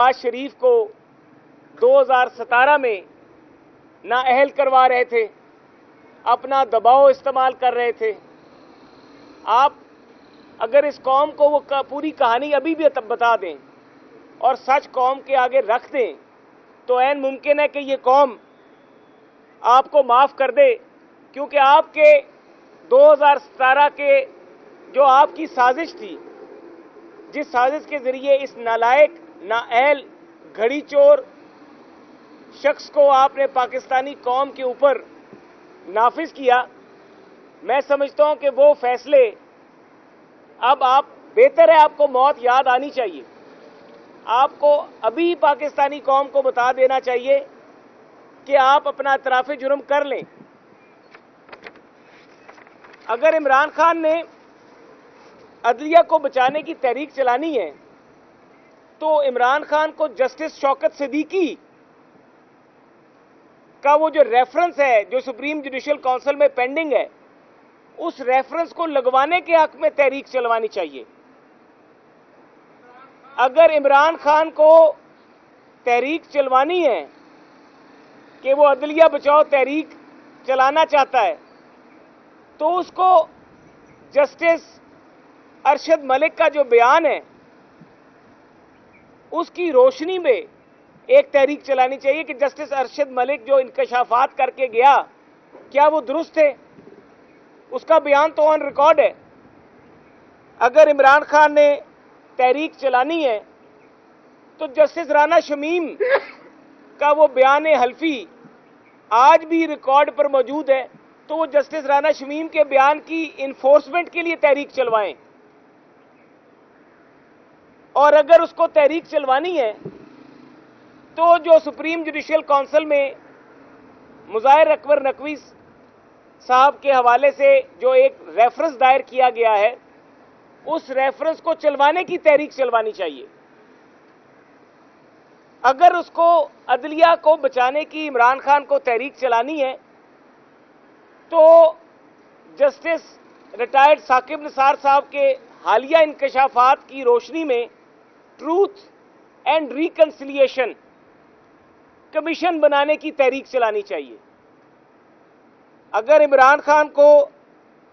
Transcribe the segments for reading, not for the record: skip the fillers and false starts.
نواز شریف کو 2017 میں نااہل کروا رہے تھے، اپنا دباؤ استعمال کر رہے تھے۔ آپ اگر اس قوم کو وہ پوری کہانی ابھی بھی بتا دیں اور سچ قوم کے آگے رکھ دیں تو عین ممکن ہے کہ یہ قوم آپ کو معاف کر دے، کیونکہ آپ کے 2017 کے جو آپ کی سازش تھی، جس سازش کے ذریعے اس نالائق، نااہل، گھڑی چور شخص کو آپ نے پاکستانی قوم کے اوپر نافذ کیا، میں سمجھتا ہوں کہ وہ فیصلے اب بہتر ہے آپ کو موت یاد آنی چاہیے۔ آپ کو ابھی پاکستانی قوم کو بتا دینا چاہیے کہ آپ اپنا اعتراف جرم کر لیں۔ اگر عمران خان نے عدلیہ کو بچانے کی تحریک چلانی ہے تو عمران خان کو جسٹس شوکت صدیقی کا وہ جو ریفرنس ہے جو سپریم جوڈیشل کونسل میں پینڈنگ ہے، اس ریفرنس کو لگوانے کے حق میں تحریک چلوانی چاہیے۔ اگر عمران خان کو تحریک چلوانی ہے کہ وہ عدلیہ بچاؤ تحریک چلانا چاہتا ہے تو اس کو جسٹس ارشد ملک کا جو بیان ہے اس کی روشنی میں ایک تحریک چلانی چاہیے کہ جسٹس ارشد ملک جو انکشافات کر کے گیا کیا وہ درست ہے؟ اس کا بیان تو آن ریکارڈ ہے۔ اگر عمران خان نے تحریک چلانی ہے تو جسٹس رانا شمیم کا وہ بیان حلفی آج بھی ریکارڈ پر موجود ہے، تو وہ جسٹس رانا شمیم کے بیان کی انفورسمنٹ کے لیے تحریک چلوائیں۔ اور اگر اس کو تحریک چلوانی ہے تو جو سپریم جوڈیشل کونسل میں مظاہر اکبر نقوی صاحب کے حوالے سے جو ایک ریفرنس دائر کیا گیا ہے، اس ریفرنس کو چلوانے کی تحریک چلوانی چاہیے۔ اگر اس کو عدلیہ کو بچانے کی عمران خان کو تحریک چلانی ہے تو جسٹس ریٹائرڈ ثاقب نثار صاحب کے حالیہ انکشافات کی روشنی میں ٹروتھ اینڈ ریکنسیلیشن کمیشن بنانے کی تحریک چلانی چاہیے۔ اگر عمران خان کو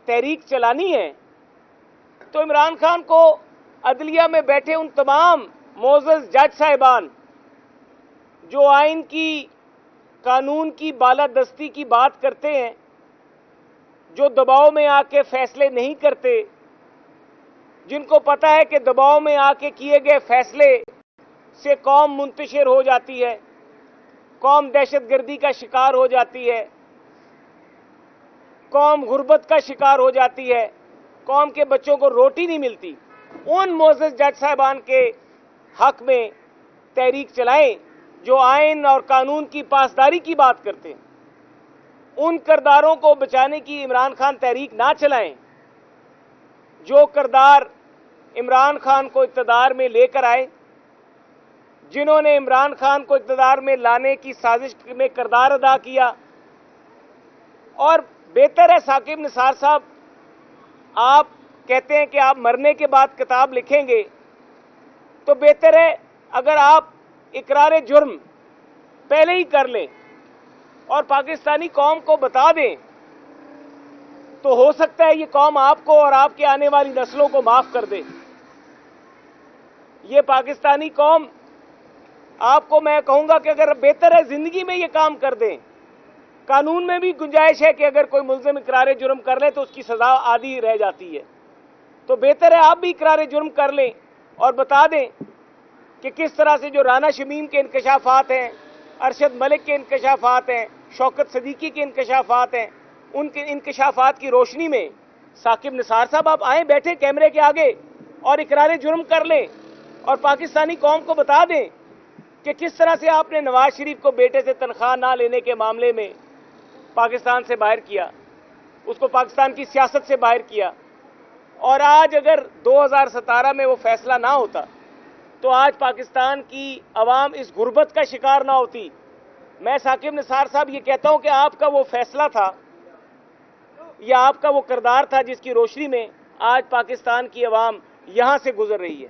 تحریک چلانی ہے تو عمران خان کو عدلیہ میں بیٹھے ان تمام معزز جج صاحبان جو آئین کی، قانون کی بالادستی کی بات کرتے ہیں، جو دباؤ میں آ کے فیصلے نہیں کرتے، جن کو پتہ ہے کہ دباؤ میں آ کے کیے گئے فیصلے سے قوم منتشر ہو جاتی ہے، قوم دہشت گردی کا شکار ہو جاتی ہے، قوم غربت کا شکار ہو جاتی ہے، قوم کے بچوں کو روٹی نہیں ملتی، ان معزز جج صاحبان کے حق میں تحریک چلائیں جو آئین اور قانون کی پاسداری کی بات کرتے ہیں۔ ان کرداروں کو بچانے کی عمران خان تحریک نہ چلائیں جو کردار عمران خان کو اقتدار میں لے کر آئے، جنہوں نے عمران خان کو اقتدار میں لانے کی سازش میں کردار ادا کیا۔ اور بہتر ہے ثاقب نثار صاحب، آپ کہتے ہیں کہ آپ مرنے کے بعد کتاب لکھیں گے، تو بہتر ہے اگر آپ اقرار جرم پہلے ہی کر لیں اور پاکستانی قوم کو بتا دیں تو ہو سکتا ہے یہ قوم آپ کو اور آپ کے آنے والی نسلوں کو معاف کر دے۔ یہ پاکستانی قوم آپ کو میں کہوں گا کہ اگر بہتر ہے زندگی میں یہ کام کر دیں، قانون میں بھی گنجائش ہے کہ اگر کوئی ملزم اقرار جرم کر لے تو اس کی سزا آدھی رہ جاتی ہے، تو بہتر ہے آپ بھی اقرار جرم کر لیں اور بتا دیں کہ کس طرح سے جو رانا شمیم کے انکشافات ہیں، ارشد ملک کے انکشافات ہیں، شوکت صدیقی کے انکشافات ہیں، ان کے انکشافات کی روشنی میں ثاقب نثار صاحب آپ آئیں، بیٹھے کیمرے کے آگے اور اقرار جرم کر لیں اور پاکستانی قوم کو بتا دیں کہ کس طرح سے آپ نے نواز شریف کو بیٹے سے تنخواہ نہ لینے کے معاملے میں پاکستان سے باہر کیا، اس کو پاکستان کی سیاست سے باہر کیا، اور آج اگر 2017 میں وہ فیصلہ نہ ہوتا تو آج پاکستان کی عوام اس غربت کا شکار نہ ہوتی۔ میں ثاقب نثار صاحب یہ کہتا ہوں کہ آپ کا وہ فیصلہ تھا یا آپ کا وہ کردار تھا جس کی روشنی میں آج پاکستان کی عوام یہاں سے گزر رہی ہے۔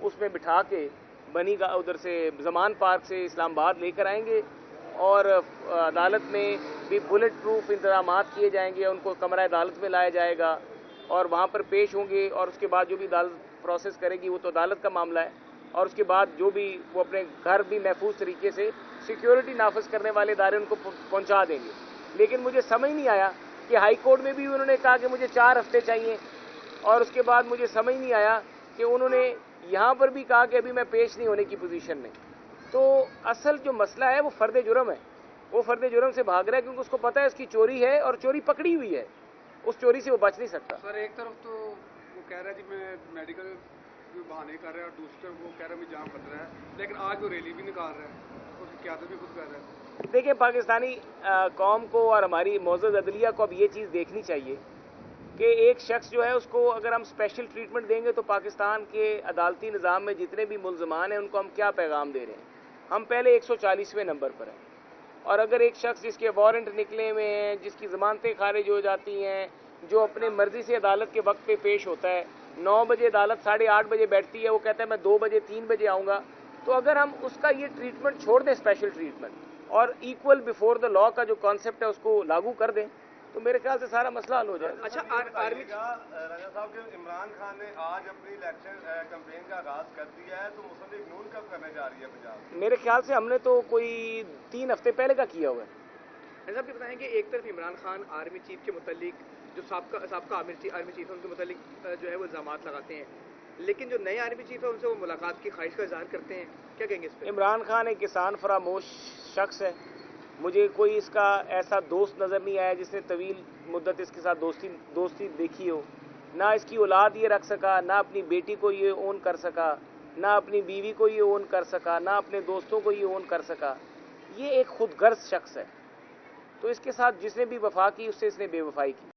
اس میں بٹھا کے بنی کا ادھر سے زمان پارک سے اسلام آباد لے کر آئیں گے اور عدالت میں بھی بلٹ پروف انتظامات کیے جائیں گے. ان کو کمرہ عدالت میں لایا جائے گا اور وہاں پر پیش ہوں گے اور اس کے بعد جو بھی عدالت پروسیس کرے گی وہ تو عدالت کا معاملہ ہے. اور اس کے بعد جو بھی وہ اپنے گھر بھی محفوظ طریقے سے سیکیورٹی نافذ کرنے والے ادارے ان کو پہنچا دیں گے. لیکن مجھے سمجھ نہیں آیا کہ ہائی کورٹ میں بھی انہوں نے کہا کہ مجھے 4 ہفتے چاہیے اور اس کے بعد مجھے سمجھ نہیں آیا کہ انہوں نے یہاں پر بھی کہا کہ ابھی میں پیش نہیں ہونے کی پوزیشن میں. تو اصل جو مسئلہ ہے وہ فرد جرم ہے. وہ فرد جرم سے بھاگ رہا ہے کیونکہ اس کو پتہ ہے اس کی چوری ہے اور چوری پکڑی ہوئی ہے. اس چوری سے وہ بچ نہیں سکتا. سر ایک طرف تو وہ کہہ رہا ہے جی میں میڈیکل بہانے کر رہا ہے اور دوسری طرف وہ کہہ رہا ہے میں جان خطرہ ہے, لیکن آج وہ ریلی بھی نکال رہا ہے, اس کی قیادت بھی خود کر رہا ہے. دیکھیں پاکستانی قوم کو اور ہماری معزز عدلیہ کو اب یہ چیز دیکھنی چاہیے کہ ایک شخص جو ہے اس کو اگر ہم اسپیشل ٹریٹمنٹ دیں گے تو پاکستان کے عدالتی نظام میں جتنے بھی ملزمان ہیں ان کو ہم کیا پیغام دے رہے ہیں. ہم پہلے 140ویں نمبر پر ہیں اور اگر ایک شخص جس کے وارنٹ نکلے ہوئے ہیں, جس کی ضمانتیں خارج ہو جاتی ہیں, جو اپنے مرضی سے عدالت کے وقت پہ پیش ہوتا ہے, 9 بجے عدالت 8:30 بجے بیٹھتی ہے, وہ کہتا ہے میں 2 بجے 3 بجے آؤں گا, تو اگر ہم اس کا یہ ٹریٹمنٹ چھوڑ دیں اسپیشل ٹریٹمنٹ اور ایکول بیفور دا لا کا جو کانسیپٹ ہے اس کو لاگو کر دیں تو میرے خیال سے سارا مسئلہ حل ہو جائے. اچھا آرمی راجہ صاحب کہ عمران خان نے آج اپنی الیکشن کمپین کا آغاز کر دیا ہے, تو مسلم لیگ نون کب کرنے جا رہی ہے پنجاب میں؟ میرے خیال سے ہم نے تو کوئی 3 ہفتے پہلے کا کیا ہوا ہے. ایسا بھی بتائیں کہ ایک طرف عمران خان آرمی چیف کے متعلق جو سابقہ آرمی چیف ہے ان کے متعلق جو ہے وہ الزامات لگاتے ہیں, لیکن جو نئے آرمی چیف ہے ان سے وہ ملاقات کی خواہش کا اظہار کرتے ہیں, کیا کہیں گے اس پہ؟ عمران خان ایک کسان فراموش شخص ہے. مجھے کوئی اس کا ایسا دوست نظر نہیں آیا جس نے طویل مدت اس کے ساتھ دوستی دیکھی ہو. نہ اس کی اولاد یہ رکھ سکا, نہ اپنی بیٹی کو یہ اون کر سکا, نہ اپنی بیوی کو یہ اون کر سکا, نہ اپنے دوستوں کو یہ اون کر سکا. یہ ایک خود غرض شخص ہے. تو اس کے ساتھ جس نے بھی وفا کی اس سے اس نے بے وفائی کی.